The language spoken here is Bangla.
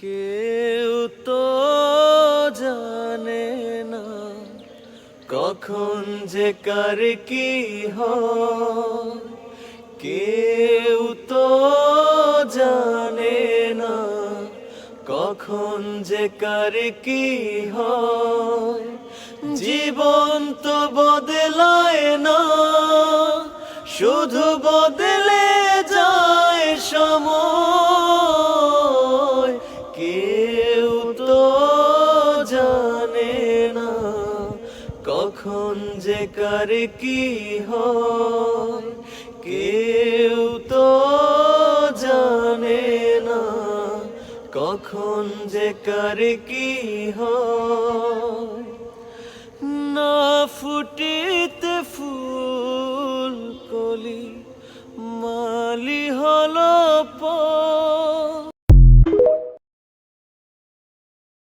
কেউ তো জানে না কখন যে কার কি হয়, কেউ তো জানে না কখন যে কার কি হয়। জীবন তো বদলায় না, শুধু বদলে যায় সময়। কেউ তো জানে না কখন যে কার কি হয়, কেউ তো জানে না কখন যে কার কি হয়। না ফুটিতে ফুল কলি মালি হলো